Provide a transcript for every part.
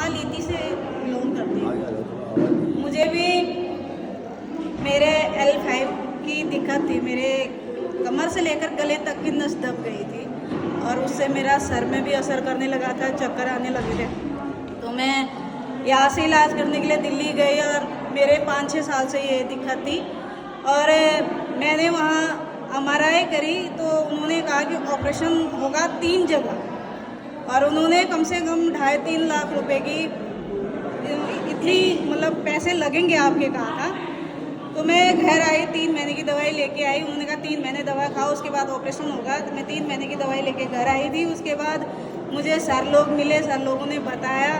लीती से बिलोंग करती हूँ। मुझे भी मेरे L5 की दिक्कत थी, मेरे कमर से लेकर गले तक की नस दब गई थी और उससे मेरा सर में भी असर करने लगा था, चक्कर आने लगे थे। तो मैं यहाँ से इलाज करने के लिए दिल्ली गई और मेरे 5-6 साल से ये दिक्कत थी और मैंने वहाँ MRI करी तो उन्होंने कहा कि ऑपरेशन होगा 3 जगह और उन्होंने कम से कम 2.5-3 लाख रुपए की इतनी मतलब पैसे लगेंगे आपके कहा था। तो मैं घर आई, 3 महीने की दवाई लेके आई। उन्होंने कहा 3 महीने दवा खाओ, उसके बाद ऑपरेशन होगा। तो मैं 3 महीने की दवाई लेके घर आई थी। उसके बाद मुझे सर लोग मिले, सर लोगों ने बताया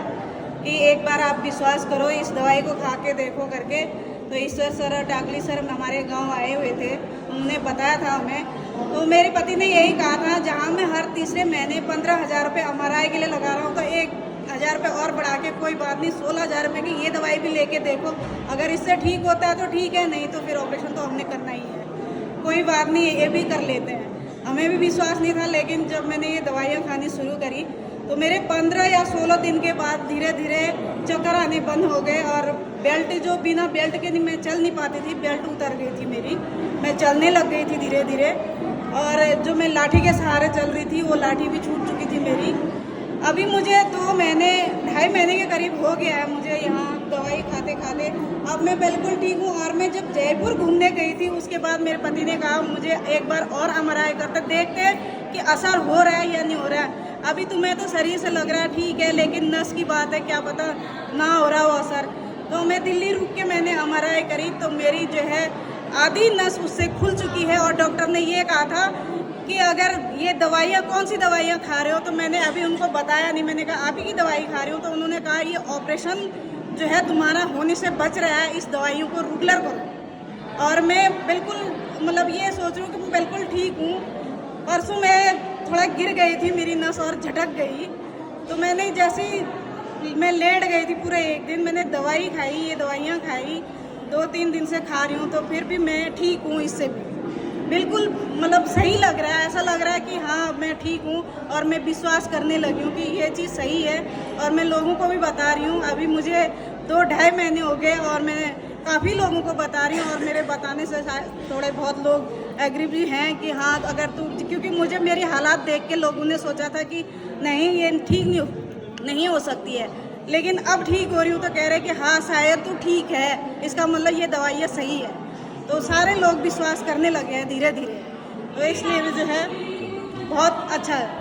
कि एक बार आप विश्वास करो, इस दवाई को खा के देखो करके। तो ईश्वर सर, टाकली सर हमारे गांव आए हुए थे, उन्होंने बताया था हमें। तो मेरे पति ने यही कहा था, जहां मैं हर तीसरे महीने 15,000 रुपये MRI के लिए लगा रहा हूँ तो 1,000 रुपये और बढ़ा के कोई बात नहीं, 16,000 रुपये की ये दवाई भी लेके देखो, अगर इससे ठीक होता है तो ठीक है, नहीं तो फिर ऑपरेशन तो हमने करना ही है, कोई बात नहीं, ये भी कर लेते हैं। हमें भी विश्वास नहीं था, लेकिन जब मैंने ये दवाइयाँ खानी शुरू करी तो मेरे 15 या 16 दिन के बाद धीरे धीरे चक्कर आने बंद हो गए और बेल्ट, जो बिना बेल्ट के नहीं मैं चल नहीं पाती थी, बेल्ट उतर गई थी मेरी, मैं चलने लग गई थी धीरे धीरे। और जो मैं लाठी के सहारे चल रही थी वो लाठी भी छूट चुकी थी मेरी। अभी मुझे 2 महीने 2.5 महीने के करीब हो गया है मुझे यहाँ दवाई खाते खाते। अब मैं बिल्कुल ठीक हूँ। और मैं जब जयपुर घूमने गई थी उसके बाद मेरे पति ने कहा मुझे एक बार और MRI करते देखते कि असर हो रहा है या नहीं हो रहा है। अभी तुम्हें तो शरीर से लग रहा है ठीक है, लेकिन नस की बात है, क्या पता ना हो रहा हो असर। तो मैं दिल्ली रुक के मैंने MRI करी तो मेरी जो है आधी नस उससे खुल चुकी है। और डॉक्टर ने ये कहा था कि अगर ये दवाइयाँ, कौन सी दवाइयाँ खा रहे हो, तो मैंने अभी उनको बताया नहीं, मैंने कहा आप ही की दवाई खा रही हूँ। तो उन्होंने कहा ये ऑपरेशन जो है तुम्हारा होने से बच रहा है, इस दवाइयों को रेगुलर करो। और मैं बिल्कुल मतलब ये सोच रही हूँ कि मैं बिल्कुल ठीक हूँ। परसों मैं थोड़ा गिर गई थी, मेरी नस और झटक गई, तो मैंने जैसे ही मैं लेट गई थी पूरे 1 दिन, मैंने दवाई खाई, ये दवाइयाँ खाई, 2-3 दिन से खा रही हूँ, तो फिर भी मैं ठीक हूँ, इससे भी बिल्कुल मतलब सही लग रहा है। ऐसा लग रहा है कि हाँ मैं ठीक हूँ और मैं विश्वास करने लगी हूँ कि ये चीज़ सही है और मैं लोगों को भी बता रही हूँ। अभी मुझे 2-2.5 महीने हो गए और मैं काफ़ी लोगों को बता रही हूँ और मेरे बताने से थोड़े बहुत लोग एग्री भी हैं कि हाँ अगर तू, क्योंकि मुझे मेरी हालात देख के लोगों ने सोचा था कि नहीं ये ठीक नहीं हो सकती है, लेकिन अब ठीक हो रही हूँ तो कह रहे कि हाँ शायद तू ठीक है, इसका मतलब ये दवाइयाँ सही है। तो सारे लोग विश्वास करने लगे हैं धीरे धीरे, तो इसलिए भी जो है बहुत अच्छा है।